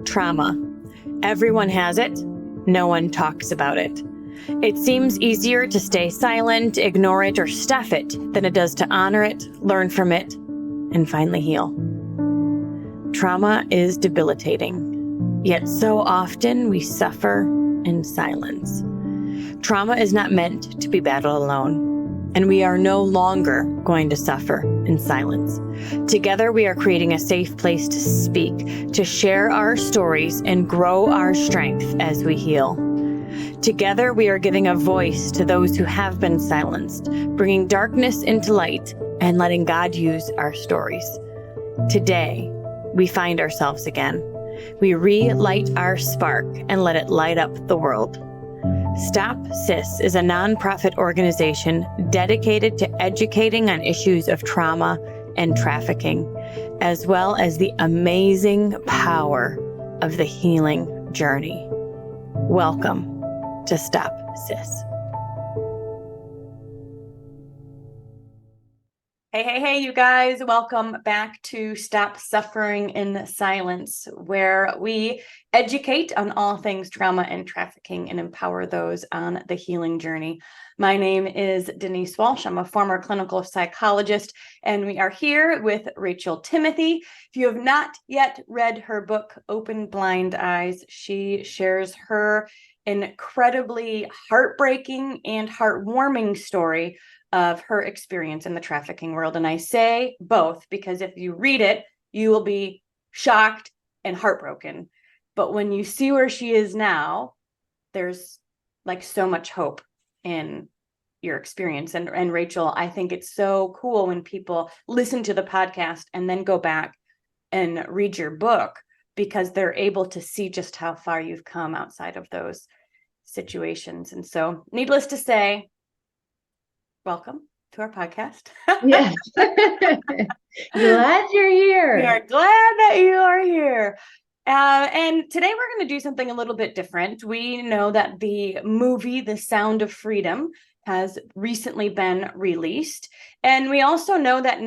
Trauma. Everyone has it. No one talks about it. It seems easier to stay silent, ignore it, or stuff it than it does to honor it, learn from it, and finally heal. Trauma is debilitating, yet so often we suffer in silence. Trauma is not meant to be battled alone, and we are no longer going to suffer in silence. Together, we are creating a safe place to speak, to share our stories, and grow our strength as we heal. Together, we are giving a voice to those who have been silenced, bringing darkness into light, and letting God use our stories. Today, we find ourselves again. We relight our spark and let it light up the world. Stop SIS is a nonprofit organization dedicated to educating on issues of trauma and trafficking, as well as the amazing power of the healing journey. Welcome to Stop SIS. Hey, you guys. Welcome back to Stop Suffering in Silence, where we educate on all things trauma and trafficking and empower those on the healing journey. My name is Denise Walsh. I'm a former clinical psychologist, and we are here with Rachel Timothy. If you have not yet read her book, Open Blind Eyes, she shares her incredibly heartbreaking and heartwarming story of her experience in the trafficking world. And I say both because if you read it, you will be shocked and heartbroken. But when you see where she is now, there's like so much hope in your experience. And Rachel, I think it's so cool when people listen to the podcast and then go back and read your book, because they're able to see just how far you've come outside of those situations. And so, needless to say, welcome to our podcast. Yes. Glad you're here. We are glad that you are here. And today we're going to do something a little bit different. We know that the movie, The Sound of Freedom, has recently been released. And we also know that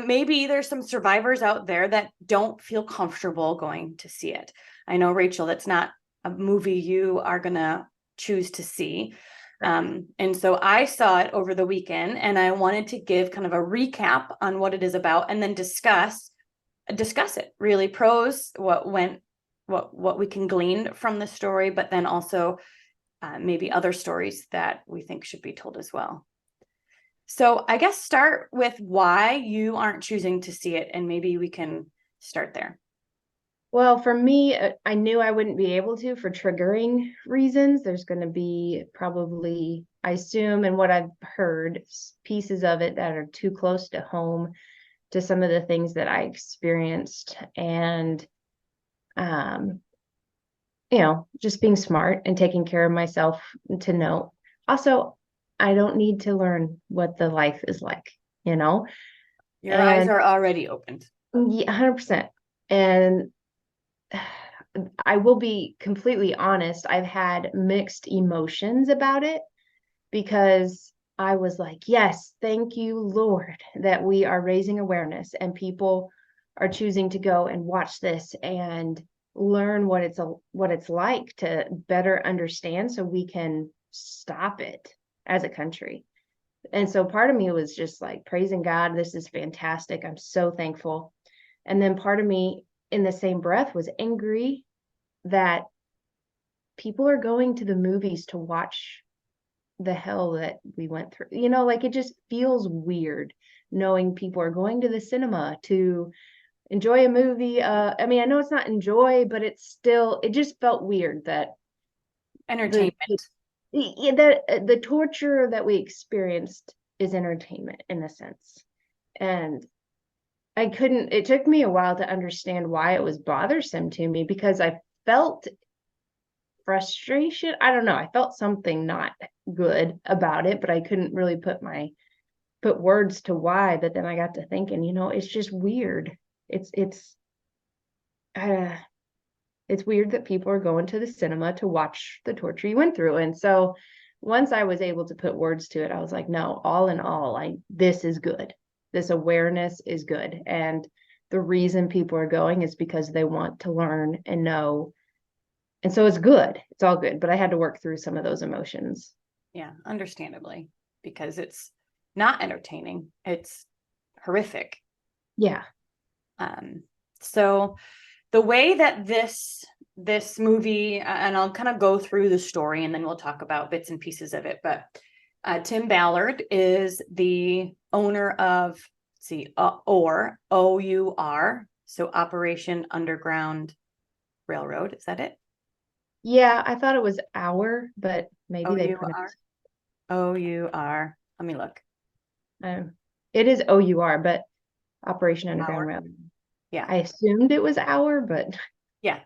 maybe there's some survivors out there that don't feel comfortable going to see it. I know, Rachel, that's not a movie you are going to choose to see. And so I saw it over the weekend, and I wanted to give kind of a recap on what it is about, and then discuss it, really pros, what we can glean from the story, but then also maybe other stories that we think should be told as well. So I guess start with why you aren't choosing to see it, and maybe we can start there. Well, for me, I knew I wouldn't be able to for triggering reasons. There's going to be probably, I assume, and what I've heard, pieces of it that are too close to home to some of the things that I experienced. And, just being smart and taking care of myself to know. Also, I don't need to learn what the life is like, Your eyes are already opened. Yeah, 100%. And I will be completely honest, I've had mixed emotions about it, because I was like, yes, thank you, Lord, that we are raising awareness and people are choosing to go and watch this and learn what it's like to better understand, so we can stop it as a country. And so part of me was just like praising God, this is fantastic, I'm so thankful. And then part of me in the same breath was angry that people are going to the movies to watch the hell that we went through. It just feels weird knowing people are going to the cinema to enjoy a movie. I know it's not enjoy, but it just felt weird that entertainment. The torture that we experienced is entertainment in a sense. And it took me a while to understand why it was bothersome to me, because I felt frustration. I don't know. I felt something not good about it, but I couldn't really put words to why. But then I got to thinking, it's just weird. It's weird that people are going to the cinema to watch the torture you went through. And so once I was able to put words to it, I was like, no, all in all, this is good. This awareness is good. And the reason people are going is because they want to learn and know. And so it's good. It's all good. But I had to work through some of those emotions. Yeah, understandably, because it's not entertaining. It's horrific. Yeah. So the way that this movie, and I'll kind of go through the story and then we'll talk about bits and pieces of it, but Tim Ballard is the owner of, OUR, so Operation Underground Railroad. Is that it? Yeah, I thought it was hour, but maybe they OUR. OUR. Let me look. it is OUR, but Operation Underground Hour. Railroad. Yeah. I assumed it was hour, but Yeah,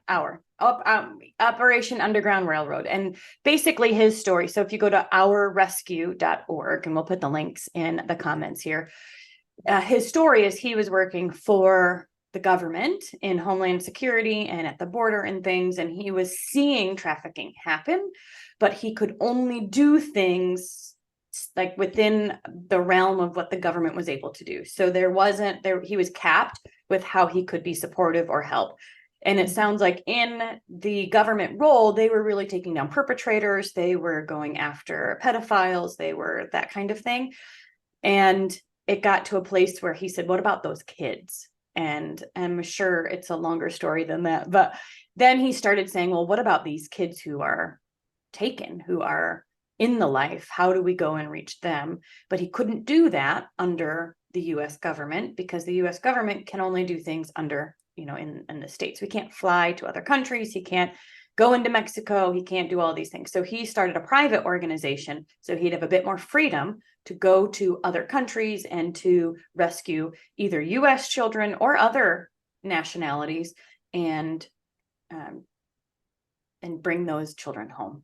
Operation Underground Railroad. And basically his story. So if you go to ourrescue.org, and we'll put the links in the comments here, his story is he was working for the government in Homeland Security and at the border and things, and he was seeing trafficking happen, but he could only do things like within the realm of what the government was able to do. So he was capped with how he could be supportive or help. And it sounds like in the government role, they were really taking down perpetrators. They were going after pedophiles. They were that kind of thing. And it got to a place where he said, what about those kids? And I'm sure it's a longer story than that. But then he started saying, well, what about these kids who are taken, who are in the life? How do we go and reach them? But he couldn't do that under the US government because the US government can only do things under, in the States. We can't fly to other countries. He can't go into Mexico. He can't do all these things. So he started a private organization so he'd have a bit more freedom to go to other countries and to rescue either US children or other nationalities and bring those children home.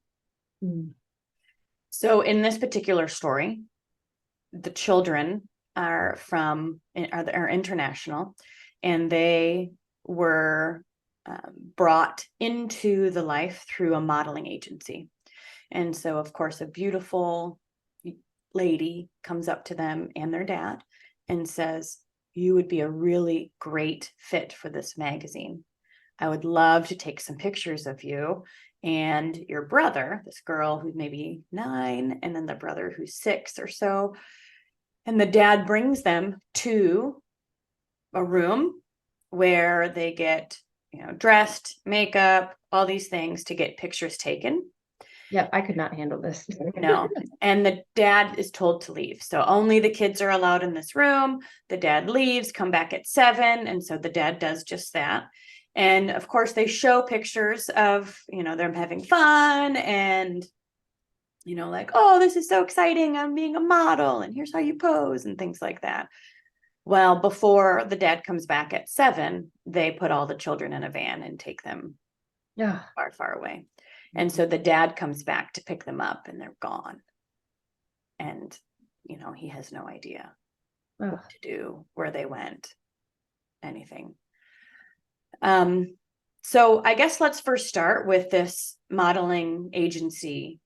Mm. So in this particular story, the children are international, and they were brought into the life through a modeling agency. And so, of course, a beautiful lady comes up to them and their dad and says, you would be a really great fit for this magazine. I would love to take some pictures of you and your brother, this girl who's maybe 9, and then the brother who's 6 or so. And the dad brings them to a room where they get, dressed, makeup, all these things to get pictures taken. Yep, I could not handle this. No. And the dad is told to leave. So only the kids are allowed in this room. The dad leaves, come back at 7. And so the dad does just that. And of course, they show pictures of, them having fun and, like, oh, this is so exciting. I'm being a model and here's how you pose and things like that. Well, before the dad comes back at 7, they put all the children in a van and take them far, far away. And so the dad comes back to pick them up and they're gone. And, he has no idea what to do, where they went, anything. So I guess let's first start with this modeling agency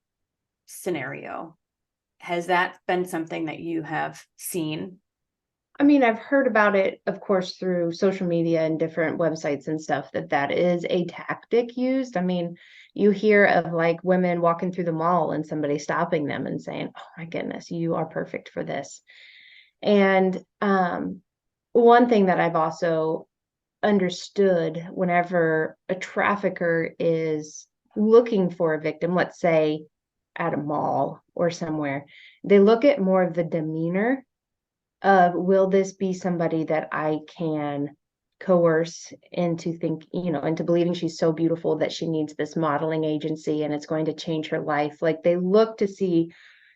scenario. Has that been something that you have seen? I mean, I've heard about it, of course, through social media and different websites and stuff, that is a tactic used. I mean, you hear of like women walking through the mall and somebody stopping them and saying, oh my goodness, you are perfect for this. And one thing that I've also understood, whenever a trafficker is looking for a victim, let's say at a mall or somewhere, they look at more of the demeanor of, will this be somebody that I can coerce into into believing she's so beautiful that she needs this modeling agency and it's going to change her life. Like, they look to see,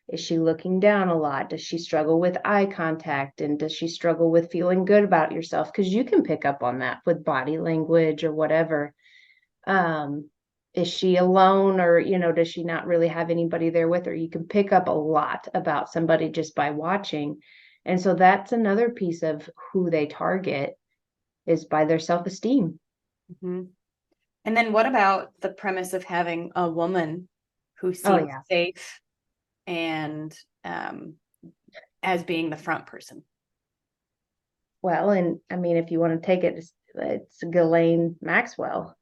is she looking down a lot? Does she struggle with eye contact? And does she struggle with feeling good about yourself? Because you can pick up on that with body language or whatever. Is she alone, or, does she not really have anybody there with her? You can pick up a lot about somebody just by watching. And so that's another piece of who they target, is by their self-esteem. Mm-hmm. And then what about the premise of having a woman who seems safe and as being the front person? Well, and I mean, if you want to take it, it's Ghislaine Maxwell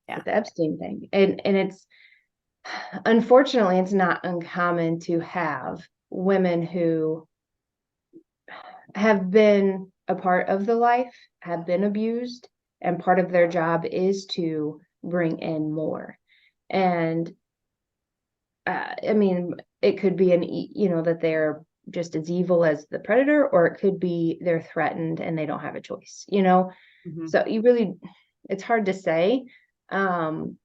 Yeah. with the Epstein thing. And it's unfortunately it's not uncommon to have women who have been a part of the life, have been abused, and part of their job is to bring in more. And I mean, it could be that they're just as evil as the predator, or it could be they're threatened and they don't have a choice, you know? Mm-hmm. So it's hard to say. Um,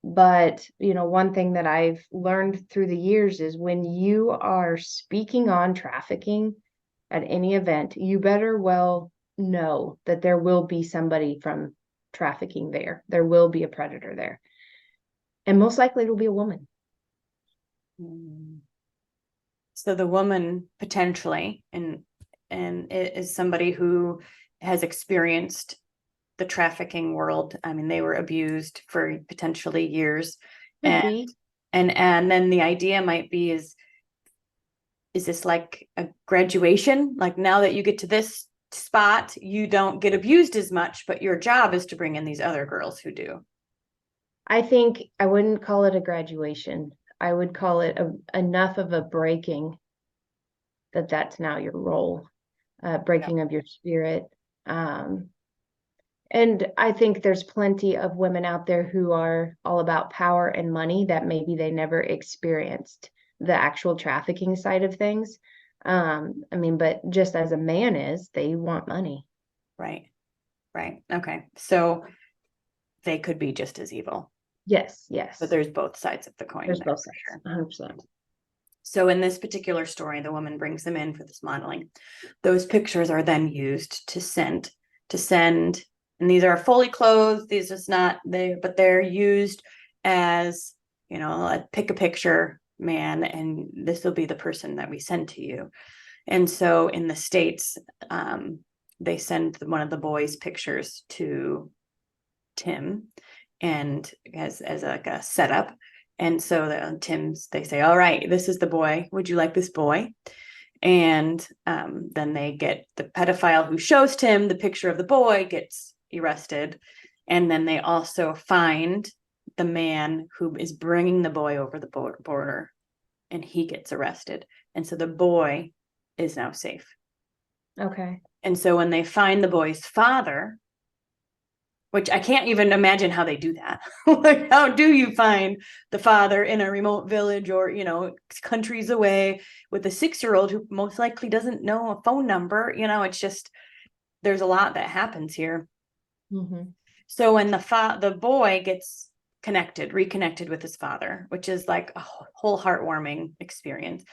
but one thing that I've learned through the years is when you are speaking on trafficking at any event, you better well know that there will be somebody from trafficking there. There will be a predator there. And most likely it'll be a woman. So the woman potentially and is somebody who has experienced the trafficking world. I mean, they were abused for potentially years. Could And be. and then the idea might be is this like a graduation? Like now that you get to this spot, you don't get abused as much, but your job is to bring in these other girls who do. I think I wouldn't call it a graduation. I would call it enough of a breaking that's now your role, breaking of your spirit. Um, and I think there's plenty of women out there who are all about power and money that maybe they never experienced the actual trafficking side of things. I mean, but just as a man is, they want money. Right. Right. Okay. So they could be just as evil. Yes, yes. But there's both sides of the coin There's there both for sides, sure. 100%. So in this particular story, the woman brings them in for this modeling. Those pictures are then used to send, and these are fully clothed. These is not but they're used as, a pick a picture man, and this will be the person that we send to you. And so in the States, they send one of the boys' pictures to Tim, and as like a setup. And so they say, all right, this is the boy. Would you like this boy? And then they get the pedophile who shows Tim the picture of the boy gets arrested. And then they also find the man who is bringing the boy over the border, and he gets arrested. And so the boy is now safe. Okay. And so when they find the boy's father, which I can't even imagine how they do that. Like, how do you find the father in a remote village or, countries away with a 6-year-old who most likely doesn't know a phone number? It's just, there's a lot that happens here. Mm-hmm. So when the boy gets reconnected with his father, which is like a whole heartwarming experience,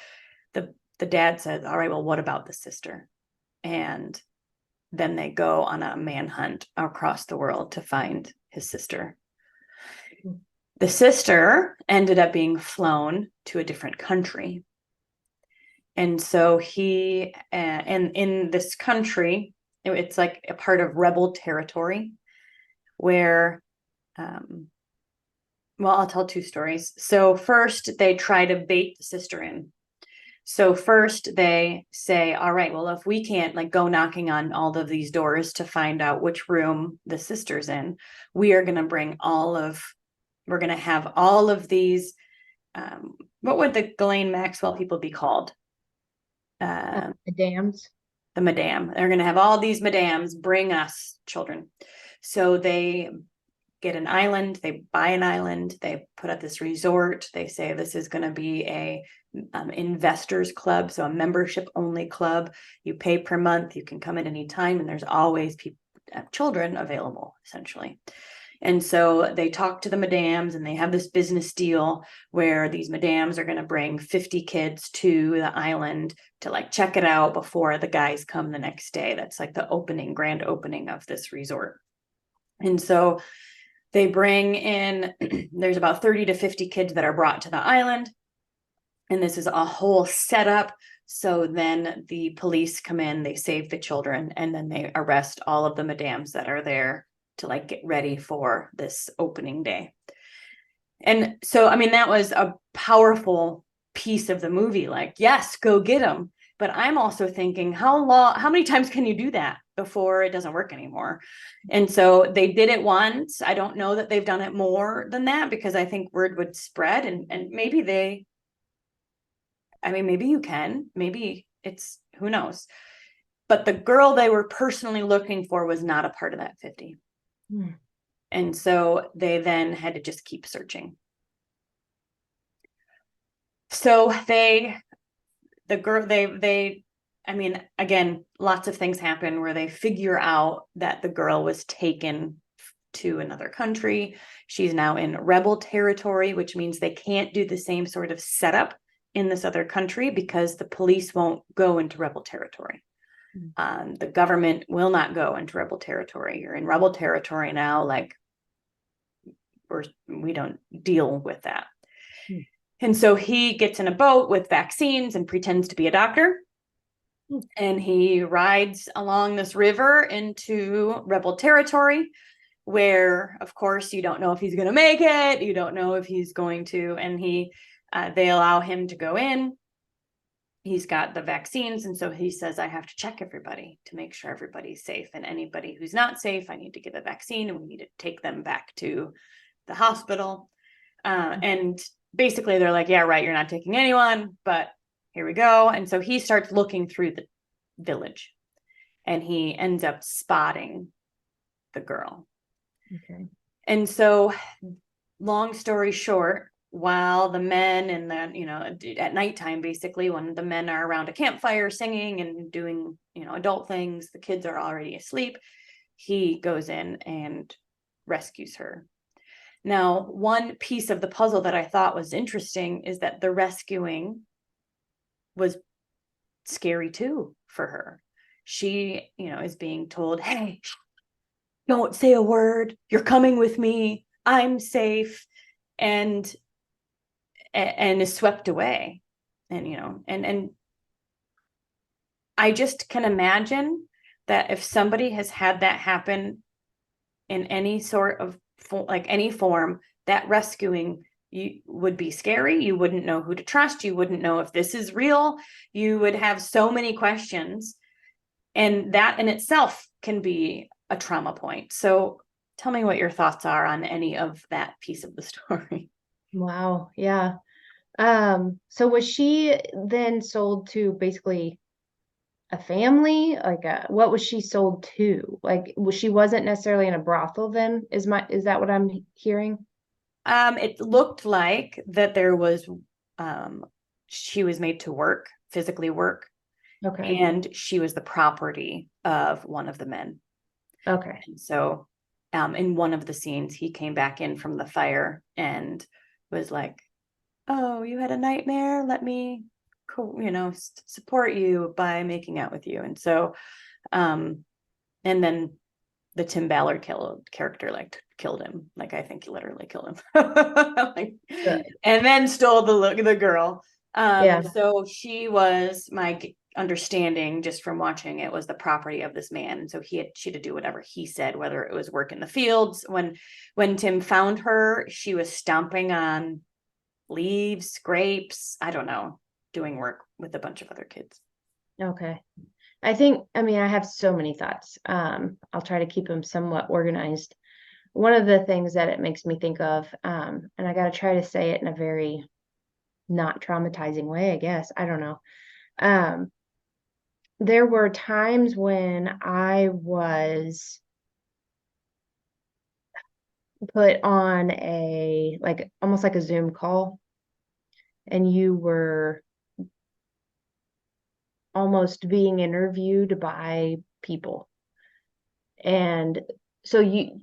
the dad says, all right, well, what about the sister? And then they go on a manhunt across the world to find his sister. The sister ended up being flown to a different country. And so and in this country, it's like a part of rebel territory where, I'll tell 2 stories. So first they try to bait the sister in. So first they say, all right, well, if we can't go knocking on all of these doors to find out which room the sister's in, we are going to we're going to have all of these, what would the Ghislaine Maxwell people be called? The dams. The madame. They're going to have all these madames bring us children. So they get an island, they buy an island, they put up this resort. They say this is going to be a investors club, so a membership only club. You pay per month, you can come at any time, and there's always children available, essentially. And so they talk to the madames, and they have this business deal where these madames are going to bring 50 kids to the island to check it out before the guys come the next day. That's like the grand opening of this resort. And so they bring in, there's about 30 to 50 kids that are brought to the island. And this is a whole setup. So then the police come in, they save the children, and then they arrest all of the madames that are there to get ready for this opening day. And so, I mean, that was a powerful piece of the movie. Yes, go get them. But I'm also thinking, how many times can you do that? before, it doesn't work anymore. And so they did it once. I don't know that they've done it more than that, because I think word would spread, and maybe maybe you can, maybe it's, who knows. But the girl they were personally looking for was not a part of that 50. And so they then had to just keep searching. So again, lots of things happen where they figure out that the girl was taken to another country. She's now in rebel territory, which means they can't do the same sort of setup in this other country because the police won't go into rebel territory. The government will not go into rebel territory. You're in rebel territory now, like we don't deal with that. And so he gets in a boat with vaccines and pretends to be a doctor. And he rides along this river into rebel territory, where, of course, you don't know if he's going to make it. You don't know if he's going to. And they allow him to go in. He's got the vaccines. And so he says, I have to check everybody to make sure everybody's safe. And anybody who's not safe, I need to give a vaccine, and we need to take them back to the hospital. And basically they're like, yeah, right, you're not taking anyone, but here we go. And so he starts looking through the village, and he ends up spotting the girl. Okay. And so, long story short, while the men and at nighttime, basically, when the men are around a campfire singing and doing, adult things, the kids are already asleep, he goes in and rescues her. Now, one piece of the puzzle that I thought was interesting is that the rescuing was scary too for her. She, is being told, hey, don't say a word. You're coming with me. I'm safe. And is swept away. And I just can imagine that if somebody has had that happen in any sort of any form, that rescuing you would be scary. You wouldn't know who to trust. You wouldn't know if this is real. You would have so many questions, and that in itself can be a trauma point. So tell me what your thoughts are on any of that piece of the story. Wow. Yeah. So was she then sold to basically a family? What was she sold to? She wasn't necessarily in a brothel then? Is that what I'm hearing? It looked like that there was, she was made to work, physically work. Okay. And she was the property of one of the men. Okay. And so, in one of the scenes, he came back in from the fire and was like, oh, you had a nightmare? Let me, support you by making out with you. And so, and then the Tim Ballard character killed him. I think he literally killed him. And then stole the girl. Yeah. So she was, my understanding just from watching it, was the property of this man. And so she had to do whatever he said, whether it was work in the fields. When Tim found her, she was stomping on leaves, grapes, I don't know, doing work with a bunch of other kids. Okay. I have so many thoughts. I'll try to keep them somewhat organized. One of the things that it makes me think of, and I got to try to say it in a very not traumatizing way, I guess. I don't know. There were times when I was put on almost like a Zoom call, and you were almost being interviewed by people. And so you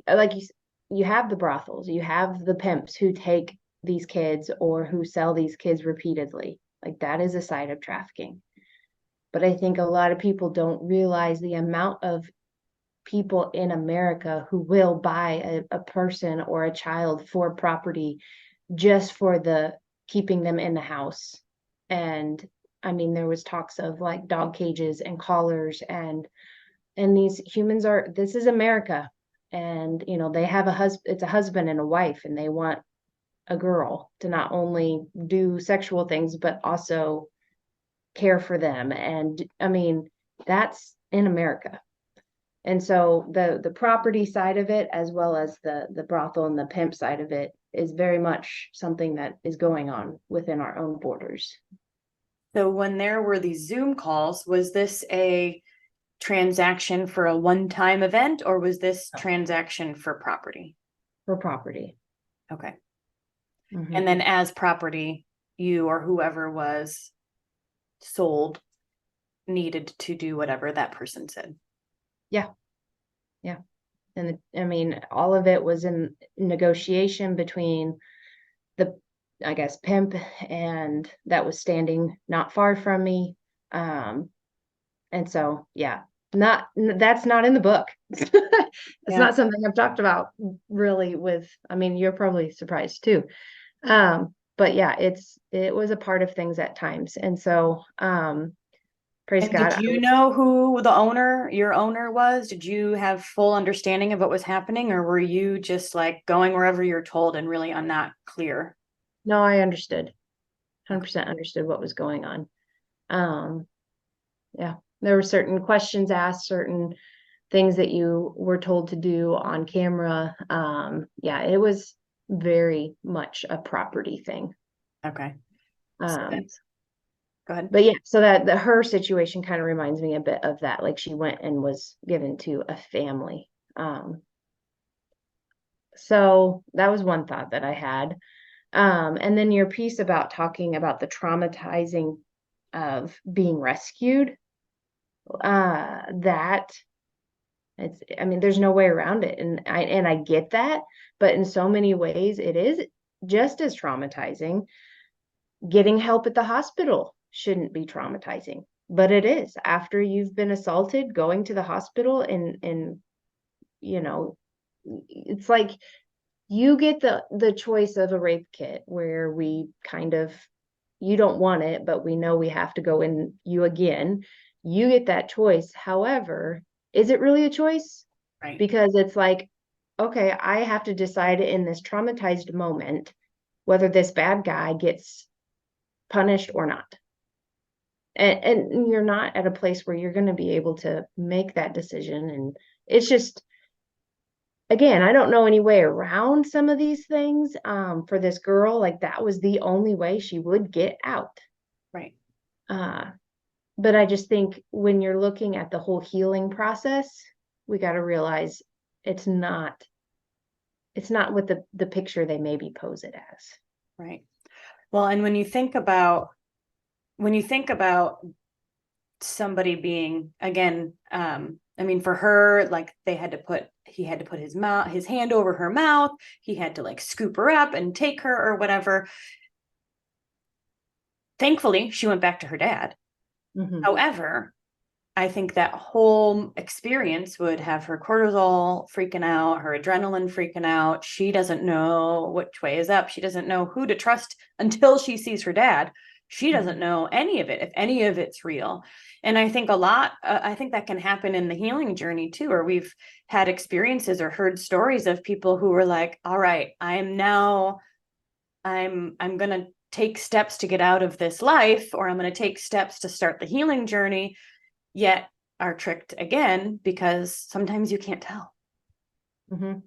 have the brothels, you have the pimps who take these kids or who sell these kids repeatedly. That is a side of trafficking. But I think a lot of people don't realize the amount of people in America who will buy a person or a child for property just for the keeping them in the house. And there was talks of dog cages and collars, and these humans this is America. And, they have it's a husband and a wife, and they want a girl to not only do sexual things, but also care for them. And that's in America. And so the property side of it, as well as the brothel and the pimp side of it, is very much something that is going on within our own borders. So when there were these Zoom calls, was this a transaction for a one-time event, or was this transaction for property? For property. Okay. Mm-hmm. And then as property, you or whoever was sold needed to do whatever that person said. Yeah. Yeah. And I mean, all of it was in negotiation between the, I guess, pimp and that was standing not far from me. And so, yeah, that's not in the book. It's not something I've talked about really with, I mean, you're probably surprised too. But yeah, it was a part of things at times. And so, praise And God. did you know who your owner was? Did you have full understanding of what was happening, or were you just like going wherever you're told and really I'm not clear? No, I understood. 100% understood what was going on. Yeah, there were certain questions asked, certain things that you were told to do on camera. Yeah, it was very much a property thing. Okay. So Um, go ahead. but yeah, so that her situation kind of reminds me a bit of that. Like she went and was given to a family. So that was one thought that I had. And then your piece about talking about the traumatizing of being rescued, that it's, I mean, there's no way around it. And I get that, but in so many ways it is just as traumatizing. Getting help at the hospital shouldn't be traumatizing, but it is. After you've been assaulted, going to the hospital and you know, it's like you get the choice of a rape kit where we kind of, you don't want it, but we know we have to go in you again. You get that choice. However, is it really a choice? Right. Because it's like, okay, I have to decide in this traumatized moment whether this bad guy gets punished or not. And you're not at a place where you're going to be able to make that decision. And it's just, again, I don't know any way around some of these things. For this girl, like that was the only way she would get out. Right. Uh, but I just think when you're looking at the whole healing process, we got to realize it's not what the picture they maybe pose it as. Right. Well, and when you think about somebody being, again, I mean, for her, like he had to put his hand over her mouth. He had to like scoop her up and take her or whatever. Thankfully, she went back to her dad. Mm-hmm. However, I think that whole experience would have her cortisol freaking out, her adrenaline freaking out. She doesn't know which way is up. She doesn't know who to trust until she sees her dad. She doesn't know any of it, if any of it's real. And I think I think that can happen in the healing journey too, or we've had experiences or heard stories of people who were like, all right, I'm going to take steps to get out of this life, or I'm going to take steps to start the healing journey, yet are tricked again because sometimes you can't tell. Mm-hmm.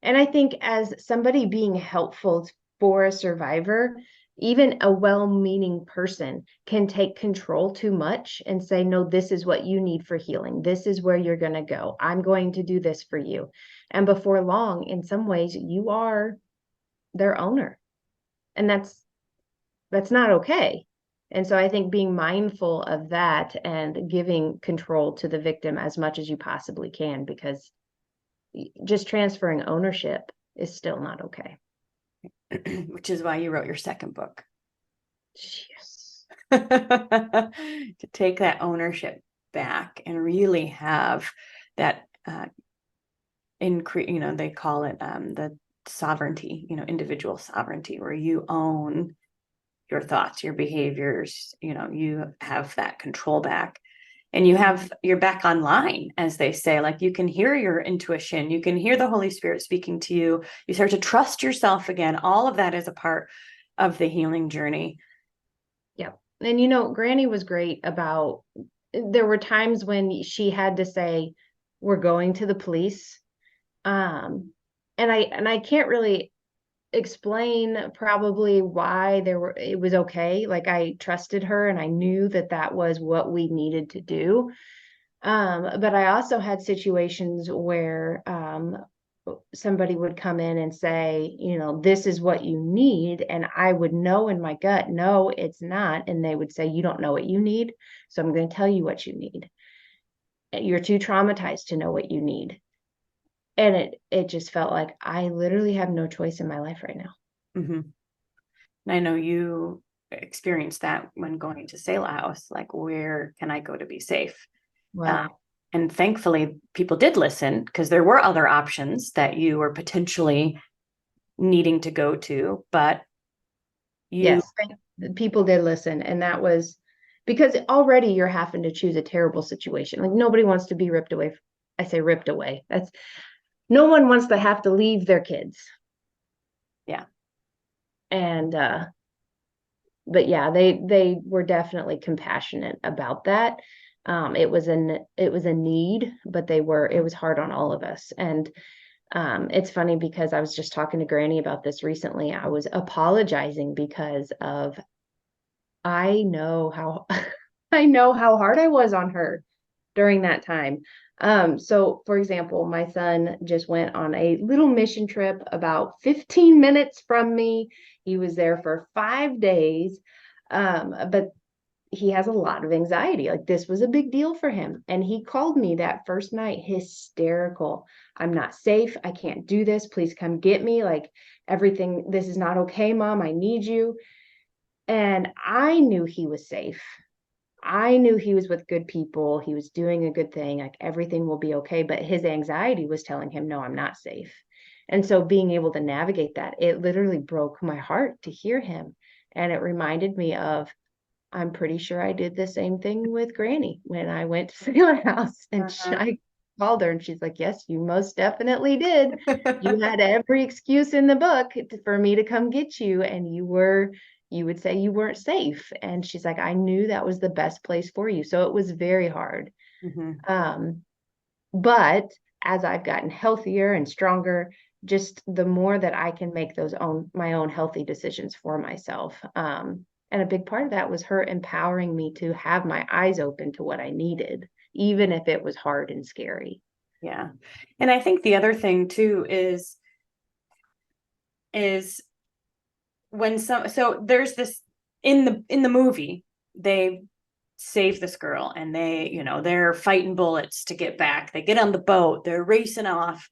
And I think as somebody being helpful for a survivor, even a well-meaning person can take control too much and say, no, this is what you need for healing. This is where you're going to go. I'm going to do this for you. And before long, in some ways, you are their owner. And that's not okay. And so I think being mindful of that and giving control to the victim as much as you possibly can, because just transferring ownership is still not okay. Which is why you wrote your second book. Yes. To take that ownership back and really have that they call it the sovereignty, individual sovereignty, where you own your thoughts, your behaviors, you have that control back. And you're back online, as they say, like you can hear your intuition, you can hear the Holy Spirit speaking to you. You start to trust yourself again. All of that is a part of the healing journey. Yeah. And Granny was great about, there were times when she had to say, were going to the police. And I can't really explain probably why it was okay. Like, I trusted her and I knew that that was what we needed to do. But I also had situations where somebody would come in and say, this is what you need. And I would know in my gut, no, it's not. And they would say, you don't know what you need. So I'm going to tell you what you need. You're too traumatized to know what you need. And it just felt like I literally have no choice in my life right now. Mm-hmm. I know you experienced that when going to Sail House, like, where can I go to be safe? Wow. And thankfully, people did listen, because there were other options that you were potentially needing to go to, but you, Yes, people did listen. And that was because already you're having to choose a terrible situation. Like, nobody wants to be ripped away. I say ripped away. That's no one wants to have to leave their kids. yeah. And but yeah, they were definitely compassionate about that. It was a need, but it was hard on all of us. And it's funny because I was just talking to Granny about this recently. I was apologizing because of I know how I know how hard I was on her during that time. So for example, my son just went on a little mission trip about 15 minutes from me. He was there for 5 days. But he has a lot of anxiety. Like, this was a big deal for him. And he called me that first night hysterical. I'm not safe. I can't do this. Please come get me. Like, everything, this is not okay, Mom. I need you. And I knew he was safe. I knew he was with good people. He was doing a good thing. Like, everything will be okay. But his anxiety was telling him, no, I'm not safe. And so being able to navigate that, it literally broke my heart to hear him. And it reminded me of, I'm pretty sure I did the same thing with Granny when I went to Sailor House. And I called her and she's like, yes, you most definitely did. You had every excuse in the book for me to come get you. And you would say you weren't safe. And she's like, I knew that was the best place for you. So it was very hard. Mm-hmm. But as I've gotten healthier and stronger, just the more that I can make my own healthy decisions for myself. And a big part of that was her empowering me to have my eyes open to what I needed, even if it was hard and scary. Yeah. And I think the other thing too is when so there's this in the movie, they save this girl and they're fighting bullets to get back. They get on the boat, they're racing off,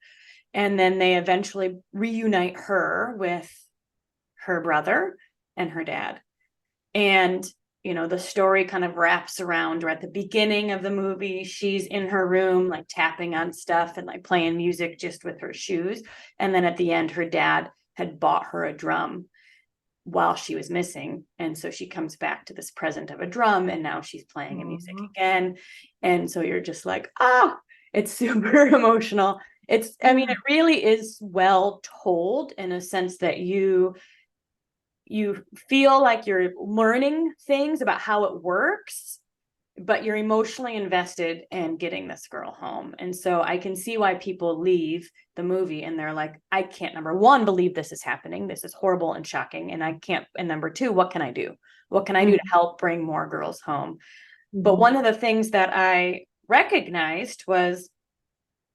and then they eventually reunite her with her brother and her dad. And the story kind of wraps around, or at the beginning of the movie, she's in her room, like tapping on stuff and like playing music just with her shoes. And then at the end, her dad had bought her a drum while she was missing. And so she comes back to this present of a drum, and now she's playing music again. And so you're just like, it's super emotional. I mean, it really is well told, in a sense that you feel like you're learning things about how it works, but you're emotionally invested in getting this girl home. And so I can see why people leave the movie and they're like, I can't, number one, believe this is happening. This is horrible and shocking. And I can't, and number two, what can I do? What can I do to help bring more girls home? But one of the things that I recognized was,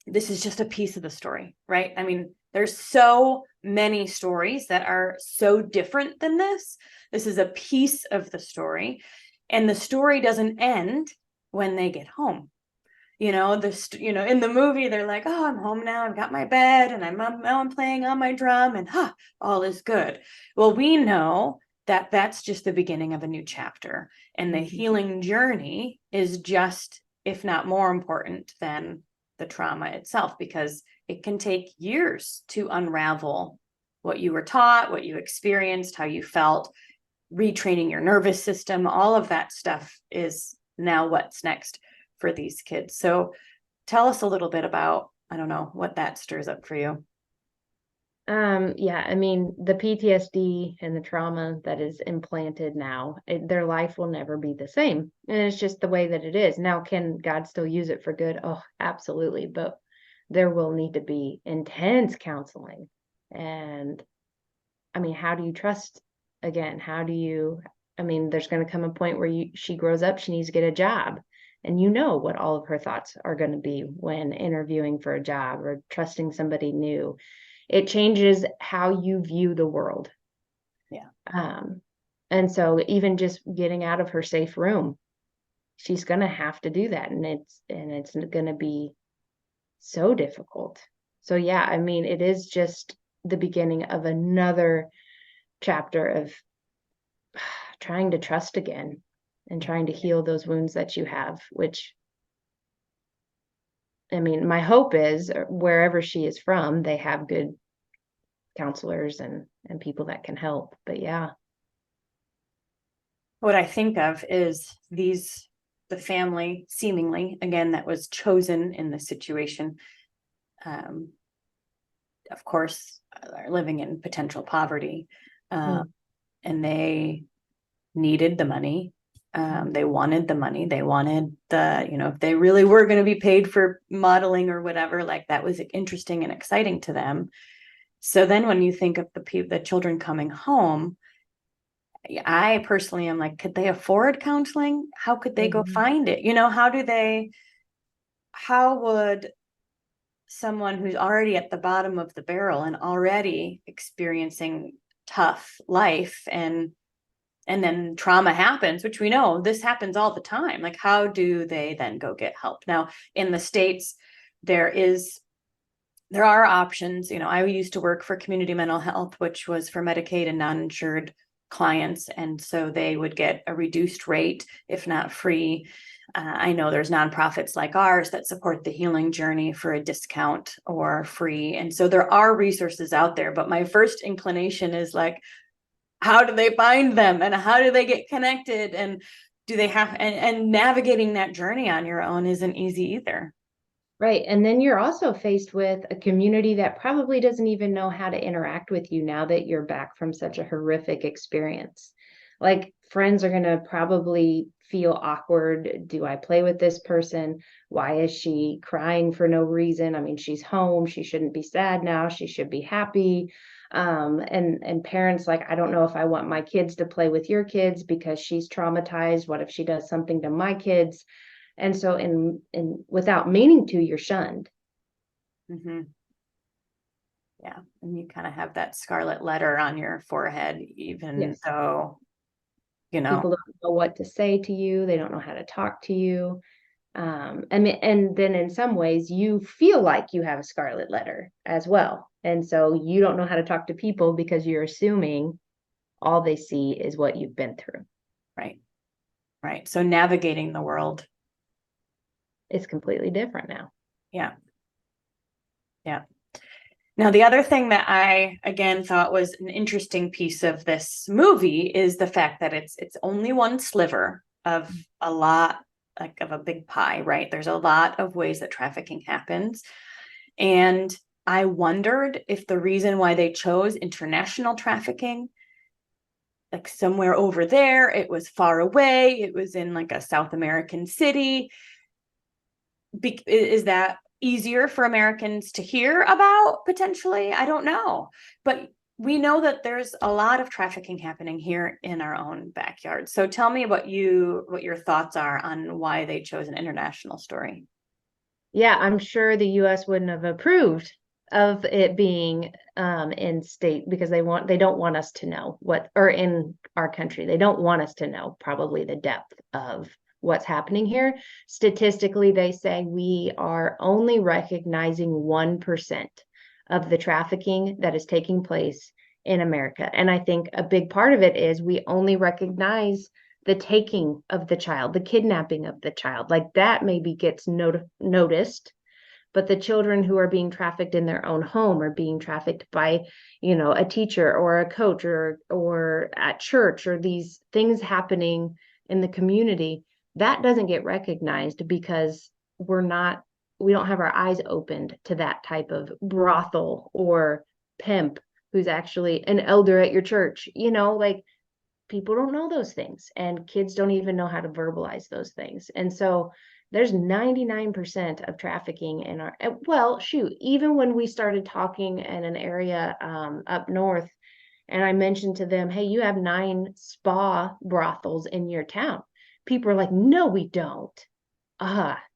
this is just a piece of the story, right? I mean, there's so many stories that are so different than this. This is a piece of the story. And the story doesn't end when they get home. In the movie, they're like, oh, I'm home now. I've got my bed and I'm playing on my drum and all is good. Well, we know that that's just the beginning of a new chapter. And the healing journey is just, if not more important than the trauma itself, because it can take years to unravel what you were taught, what you experienced, how you felt. Retraining your nervous system, all of that stuff is now what's next for these kids. So tell us a little bit about, I don't know, what that stirs up for you. Yeah, I mean, the PTSD and the trauma that is implanted now, their life will never be the same. And it's just the way that it is. Now, can God still use it for good? Oh, absolutely. But there will need to be intense counseling. And I mean, how do you trust again? How do you, I mean, there's going to come a point where she grows up, she needs to get a job. And you know what all of her thoughts are going to be when interviewing for a job or trusting somebody new. It changes how you view the world. Yeah. And so even just getting out of her safe room, she's going to have to do that. And it's going to be so difficult. So yeah, I mean, it is just the beginning of another chapter of trying to trust again and trying to heal those wounds that you have, which I mean, my hope is wherever she is from, they have good counselors and people that can help. But yeah. What I think of is the family, seemingly, again, that was chosen in this situation, of course, are living in potential poverty, and they needed the money. They wanted the money. They wanted if they really were going to be paid for modeling or whatever, like that was interesting and exciting to them. So then when you think of the children coming home, I personally am like, could they afford counseling? How could they go find it? How would someone who's already at the bottom of the barrel and already experiencing tough life and then trauma happens, which we know this happens all the time. Like, how do they then go get help? Now, in the States, there are options. I used to work for community mental health, which was for Medicaid and non-insured clients. And so they would get a reduced rate, if not free. I know there's nonprofits like ours that support the healing journey for a discount or free. And so there are resources out there. But my first inclination is like, how do they find them and how do they get connected? And do they have, and navigating that journey on your own isn't easy either. Right. And then you're also faced with a community that probably doesn't even know how to interact with you now that you're back from such a horrific experience. Like friends are going to probably feel awkward. Do I play with this person? Why is she crying for no reason? I mean, she's home. She shouldn't be sad now. She should be happy. And parents like, I don't know if I want my kids to play with your kids because she's traumatized. What if she does something to my kids? And so in without meaning to, you're shunned. Mm-hmm. Yeah. And you kind of have that scarlet letter on your forehead, even Yes. though, People don't know what to say to you. They don't know how to talk to you. And then in some ways you feel like you have a scarlet letter as well. And so you don't know how to talk to people because you're assuming all they see is what you've been through. right. Right. So navigating the world. It's completely different now. Yeah. Yeah. Now, the other thing that I, again, thought was an interesting piece of this movie is the fact that it's only one sliver of a lot, like of a big pie, right? There's a lot of ways that trafficking happens. And I wondered if the reason why they chose international trafficking, like somewhere over there, it was far away, it was in like a South American city, is that easier for Americans to hear about potentially? I don't know. But we know that there's a lot of trafficking happening here in our own backyard. So tell me what your thoughts are on why they chose an international story. Yeah, I'm sure the US wouldn't have approved of it being in state because they don't want us to know what, or in our country, they don't want us to know probably the depth of what's happening here. Statistically, they say we are only recognizing 1% of the trafficking that is taking place in America. And I think a big part of it is we only recognize the taking of the child, the kidnapping of the child, like that maybe gets noticed, but the children who are being trafficked in their own home are being trafficked by, a teacher or a coach or at church or these things happening in the community. That doesn't get recognized because we don't have our eyes opened to that type of brothel or pimp who's actually an elder at your church. Like, people don't know those things, and kids don't even know how to verbalize those things. And so there's 99% of trafficking in our, well, shoot, even when we started talking in an area up north, and I mentioned to them, hey, you have 9 spa brothels in your town. People are like, no, we don't.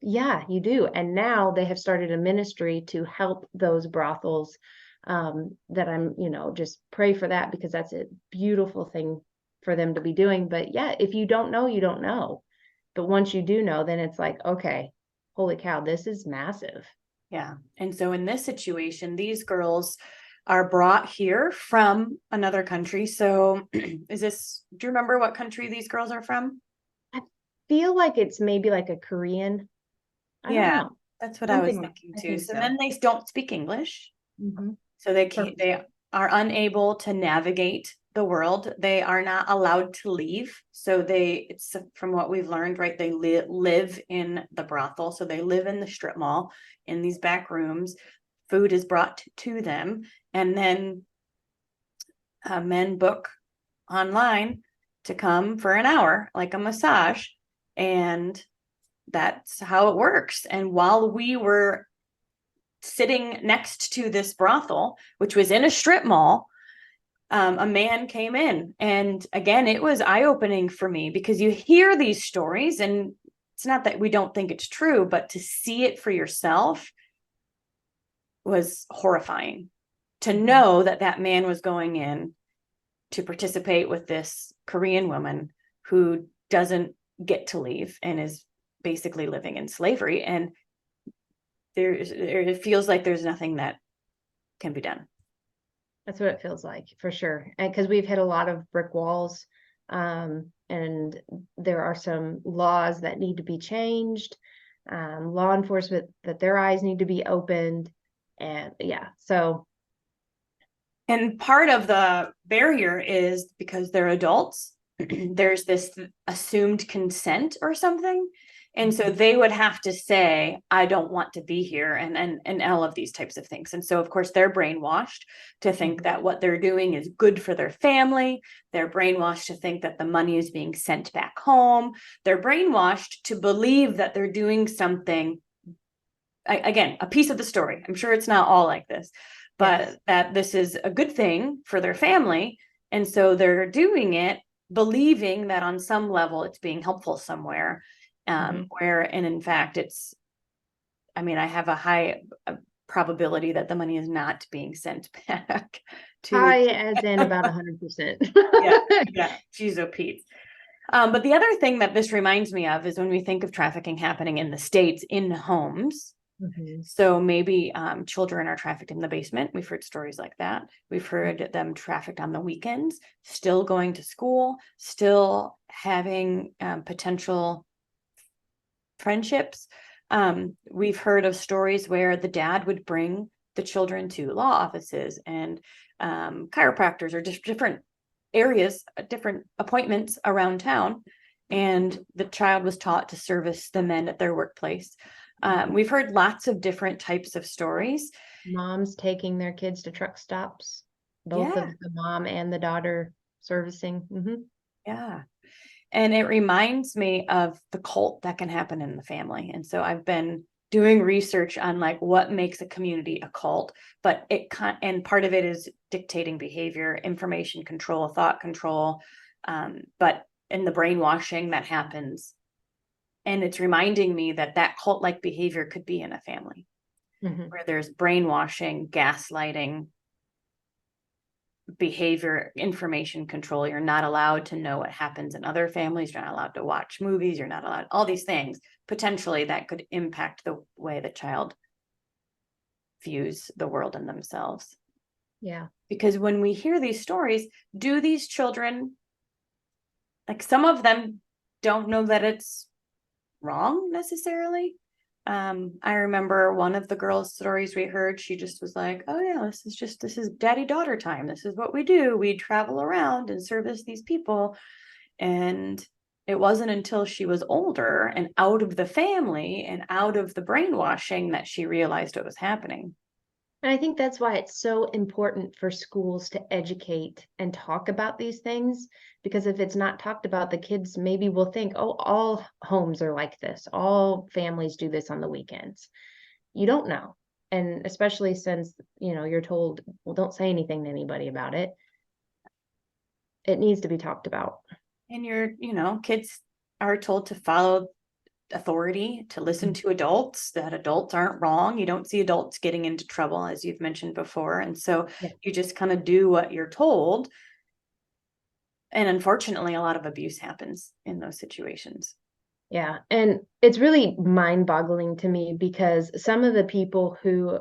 Yeah, you do. And now they have started a ministry to help those brothels. That I'm, just pray for that, because that's a beautiful thing for them to be doing. But yeah, if you don't know, you don't know. But once you do know, then it's like, okay, holy cow, this is massive. Yeah. And so in this situation, these girls are brought here from another country. So do you remember what country these girls are from? I feel like it's maybe like a Korean. I don't Yeah, know. that's what I was Something, thinking I too. think So so. then they don't speak English. Mm-hmm. So they Perfect. are unable to navigate the world. They are not allowed to leave. So it's from what we've learned, right? They live in the brothel. So they live in the strip mall in these back rooms. Food is brought to them. And then men book online to come for an hour, like a massage. And that's how it works. And while we were sitting next to this brothel, which was in a strip mall, a man came in. And again, it was eye-opening for me, because you hear these stories and it's not that we don't think it's true, but to see it for yourself was horrifying. To know that that man was going in to participate with this Korean woman who doesn't get to leave and is basically living in slavery. And it feels like there's nothing that can be done. That's what it feels like, for sure. And because we've hit a lot of brick walls, and there are some laws that need to be changed, law enforcement, that their eyes need to be opened. And yeah, so And part of the barrier is because they're adults, there's this assumed consent or something. And so they would have to say, I don't want to be here, and all of these types of things. And so, of course, they're brainwashed to think that what they're doing is good for their family. They're brainwashed to think that the money is being sent back home. They're brainwashed to believe that they're doing something. Again, a piece of the story. I'm sure it's not all like this, but yes. that this is a good thing for their family. And so they're doing it, believing that on some level it's being helpful somewhere. And in fact, I have a high probability that the money is not being sent back to. High as in about 100%. Yeah, geez, oh Pete. But the other thing that this reminds me of is when we think of trafficking happening in the States in homes. So maybe children are trafficked in the basement. We've heard stories like that. We've heard them trafficked on the weekends, still going to school, still having potential friendships. We've heard of stories where the dad would bring the children to law offices and chiropractors, or just different areas, different appointments around town. And the child was taught to service the men at their workplace. We've heard lots of different types of stories. Moms taking their kids to truck stops, both of the mom and the daughter servicing. Yeah. And it reminds me of the cult that can happen in the family. And so I've been doing research on like what makes a community a cult, but and part of it is dictating behavior, information control, thought control, but in the brainwashing that happens. And it's reminding me that cult-like behavior could be in a family where there's brainwashing, gaslighting, behavior, information control. You're not allowed to know what happens in other families. You're not allowed to watch movies. You're not allowed all these things potentially that could impact the way the child views the world and themselves. Yeah. Because when we hear these stories, do these children, like some of them don't know that it's wrong necessarily. I remember one of the girls' stories we heard, she just was like, oh yeah, this is daddy-daughter time. This is what we do. We travel around and service these people. And it wasn't until she was older and out of the family and out of the brainwashing that she realized what was happening. And I think that's why it's so important for schools to educate and talk about these things. Because if it's not talked about, the kids maybe will think, oh, all homes are like this, all families do this on the weekends. You don't know. And especially since, you're told, well, don't say anything to anybody about it. It needs to be talked about. And kids are told to follow authority, to listen to adults, that adults aren't wrong. You don't see adults getting into trouble, as you've mentioned before. And so Yeah. you just kind of do what you're told. And unfortunately, a lot of abuse happens in those situations. Yeah. And it's really mind boggling to me because some of the people who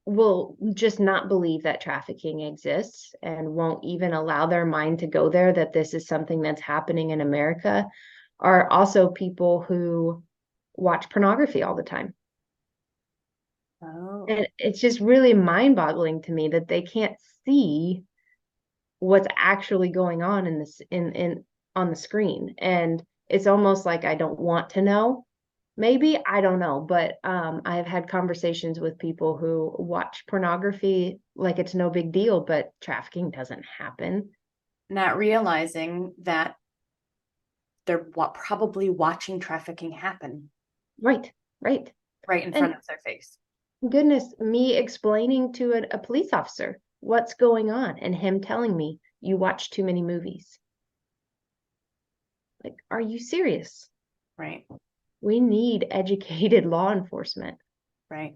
will just not believe that trafficking exists and won't even allow their mind to go there, that this is something that's happening in America, are also people who watch pornography all the time. Oh, And it's just really mind boggling to me that they can't see what's actually going on in this in on the screen. And it's almost like I don't want to know. Maybe, I don't know, but I've had conversations with people who watch pornography like it's no big deal, but trafficking doesn't happen. not realizing that they're probably watching trafficking happen Right, right. right in And front of their face. goodness, me explaining to a police officer what's going on and him telling me, you watch too many movies. Like, are you serious? Right, We need educated law enforcement. right,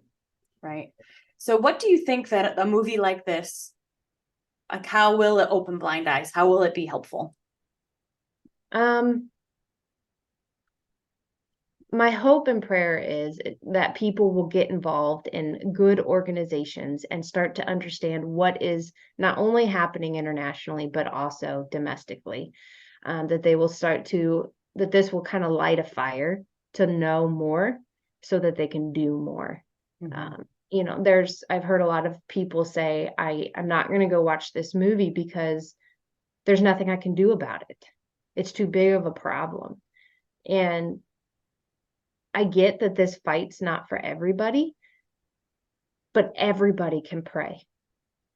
right. So what do you think that a movie like this, like how will it open blind eyes? How will it be helpful? Um, my hope and prayer is that people will get involved in good organizations and start to understand what is not only happening internationally, but also domestically. That they will that this will kind of light a fire to know more so that they can do more. Mm-hmm. I've heard a lot of people say, I'm not going to go watch this movie because there's nothing I can do about it. It's too big of a problem. And I get that this fight's not for everybody, but everybody can pray.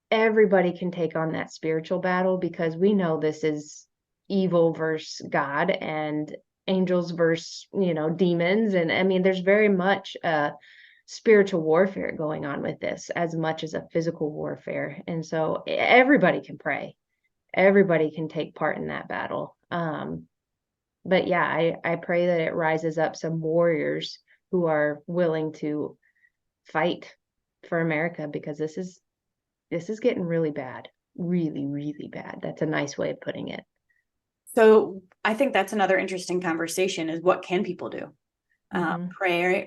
Everybody can take on that spiritual battle because we know this is evil versus God and angels versus, demons. And I mean, there's very much spiritual warfare going on with this as much as a physical warfare. And so everybody can pray. Everybody can take part in that battle. But yeah, I pray that it rises up some warriors who are willing to fight for America because this is getting really bad. Really, really bad. That's a nice way of putting it. So I think that's another interesting conversation is what can people do? Mm-hmm.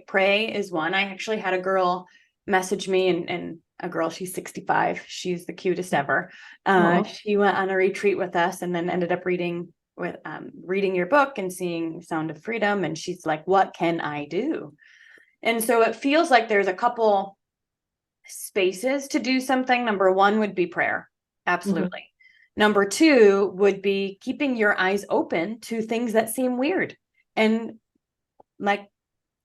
Pray is one. I actually had a girl message me and a girl, she's 65. She's the cutest ever. Oh, She went on a retreat with us and then ended up reading your book and seeing Sound of Freedom. And she's like, what can I do? And so it feels like there's a couple spaces to do something. Number one would be prayer. mm-hmm. Absolutely. Number two would be keeping your eyes open to things that seem weird and like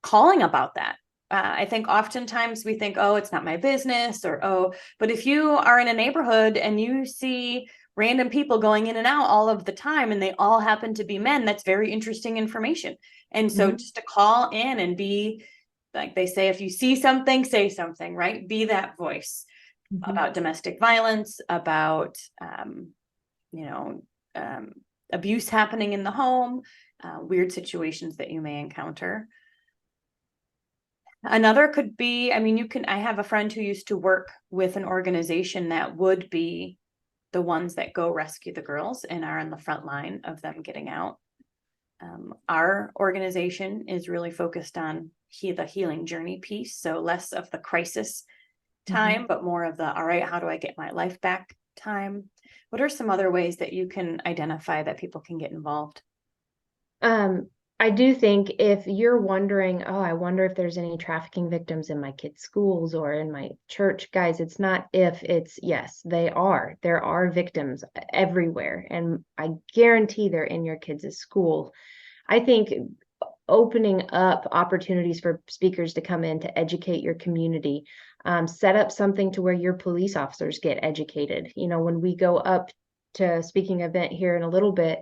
calling about that. I think oftentimes we think, oh, it's not my business, or oh, but if you are in a neighborhood and you see random people going in and out all of the time and they all happen to be men, that's very interesting information. And so Mm-hmm. just to call in and be like they say, if you see something, say something, right? Be that voice Mm-hmm. about domestic violence, about, you know, um, abuse happening in the home, weird situations that you may encounter. Another could be, I mean, I have a friend who used to work with an organization that would be the ones that go rescue the girls and are on the front line of them getting out. Our organization is really focused on the healing journey piece. So less of the crisis Mm-hmm. time, but more of the, all right, how do I get my life back time? What are some other ways that you can identify that people can get involved? Um, I do think if you're wondering, oh, I wonder if there's any trafficking victims in my kids' schools or in my church, guys, it's not if, it's yes, they are. There are victims everywhere. And I guarantee they're in your kids' school. I think opening up opportunities for speakers to come in to educate your community. Set up something to where your police officers get educated. When we go up to a speaking event here in a little bit,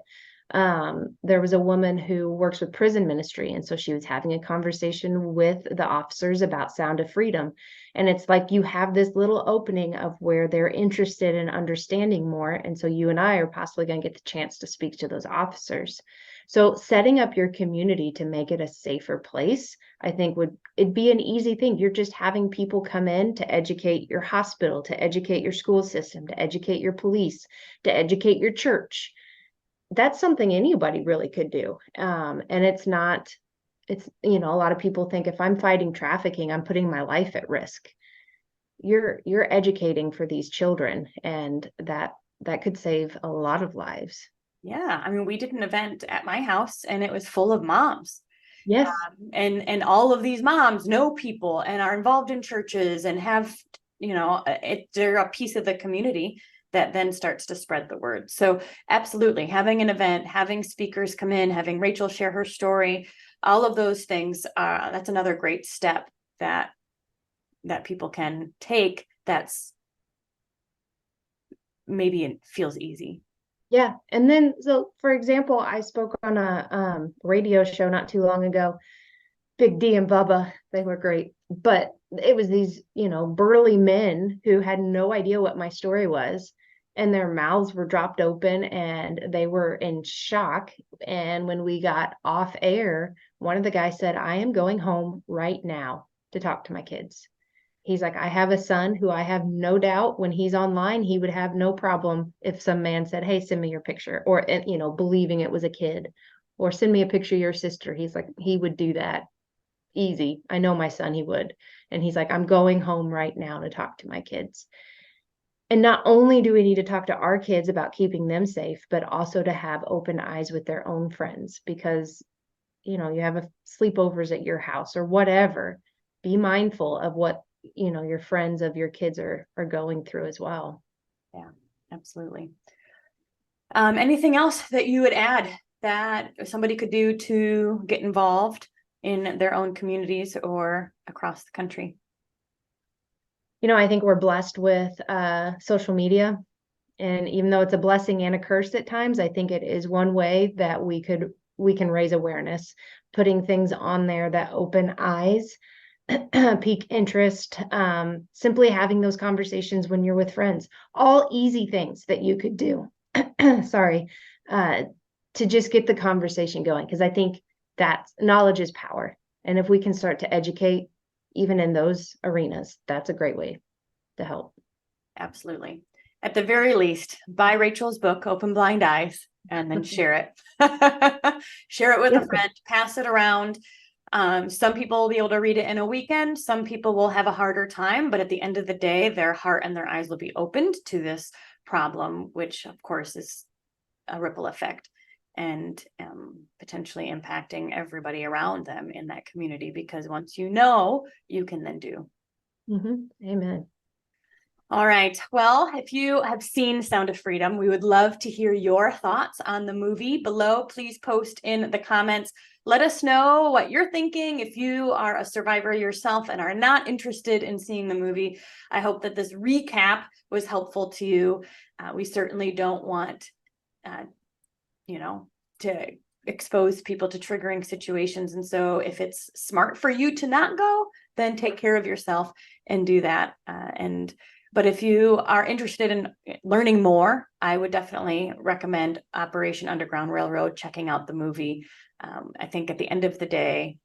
there was a woman who works with prison ministry, and so she was having a conversation with the officers about Sound of Freedom. And it's like you have this little opening of where they're interested in understanding more, and so you and I are possibly going to get the chance to speak to those officers. So setting up your community to make it a safer place, I think it'd be an easy thing. You're just having people come in to educate your hospital, to educate your school system, to educate your police, to educate your church. That's something anybody really could do. And it's a lot of people think if I'm fighting trafficking, I'm putting my life at risk. You're educating for these children, and that could save a lot of lives. Yeah. I mean, we did an event at my house and it was full of moms. Yes. And all of these moms know people and are involved in churches and have, they're a piece of the community that then starts to spread the word. So absolutely, having an event, having speakers come in, having Rachel share her story, all of those things, that's another great step that people can take. That's maybe it feels easy. Yeah. And then, so for example, I spoke on a radio show not too long ago. Big D and Bubba, they were great. But it was these, burly men who had no idea what my story was. And their mouths were dropped open and they were in shock. And when we got off air, one of the guys said, I am going home right now to talk to my kids. He's like, I have a son who I have no doubt when he's online, he would have no problem if some man said, hey, send me your picture, or, believing it was a kid, or send me a picture of your sister. He's like, he would do that easy. I know my son, he would. And he's like, I'm going home right now to talk to my kids. And not only do we need to talk to our kids about keeping them safe, but also to have open eyes with their own friends, because, you have a sleepovers at your house or whatever. Be mindful of what your friends of your kids are going through as well. Yeah, absolutely. Anything else that you would add that somebody could do to get involved in their own communities or across the country? I think we're blessed with social media, and even though it's a blessing and a curse at times, I think it is one way that we can raise awareness, putting things on there that open eyes, pique interest, simply having those conversations when you're with friends, all easy things that you could do. Sorry, to just get the conversation going, because I think that knowledge is power. And if we can start to educate, even in those arenas, that's a great way to help. Absolutely. At the very least, buy Rachel's book, Open Blind Eyes, and then share it. Share it with a friend, pass it around. Some people will be able to read it in a weekend. Some people will have a harder time, but at the end of the day, their heart and their eyes will be opened to this problem, which of course is a ripple effect and potentially impacting everybody around them in that community, because once you know, you can then do. Amen. All right. Well, if you have seen Sound of Freedom, we would love to hear your thoughts on the movie below. Please post in the comments. Let us know what you're thinking. If you are a survivor yourself and are not interested in seeing the movie, I hope that this recap was helpful to you. We certainly don't want, to expose people to triggering situations. And so if it's smart for you to not go, then take care of yourself and do that. But if you are interested in learning more, I would definitely recommend Operation Underground Railroad, checking out the movie. I think at the end of the day,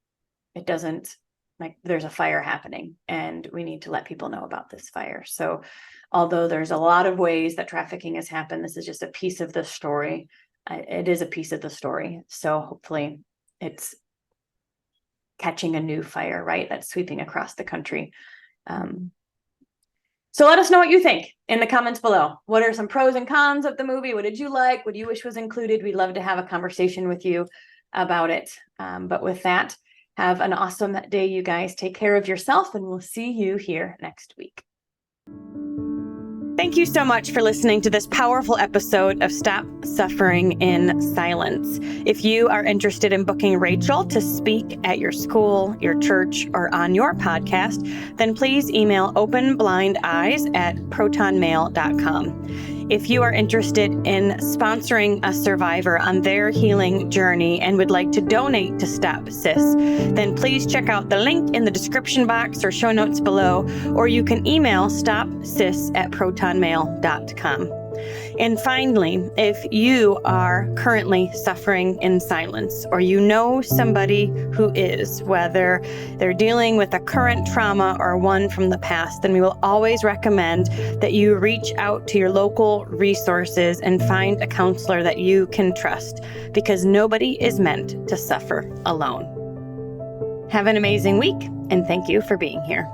it doesn't, like, there's a fire happening and we need to let people know about this fire. So although there's a lot of ways that trafficking has happened, this is just a piece of the story. It is a piece of the story. So hopefully it's catching a new fire, right? That's sweeping across the country. So let us know what you think in the comments below. What are some pros and cons of the movie? What did you like? What do you wish was included? We'd love to have a conversation with you about it. But with that, have an awesome day, you guys. Take care of yourself, and we'll see you here next week. Thank you so much for listening to this powerful episode of Stop Suffering in Silence. If you are interested in booking Rachel to speak at your school, your church, or on your podcast, then please email openblindeyes@protonmail.com. If you are interested in sponsoring a survivor on their healing journey and would like to donate to Stop SIS, then please check out the link in the description box or show notes below, or you can email stopsis@protonmail.com. And finally, if you are currently suffering in silence, or you know somebody who is, whether they're dealing with a current trauma or one from the past, then we will always recommend that you reach out to your local resources and find a counselor that you can trust, because nobody is meant to suffer alone. Have an amazing week, and thank you for being here.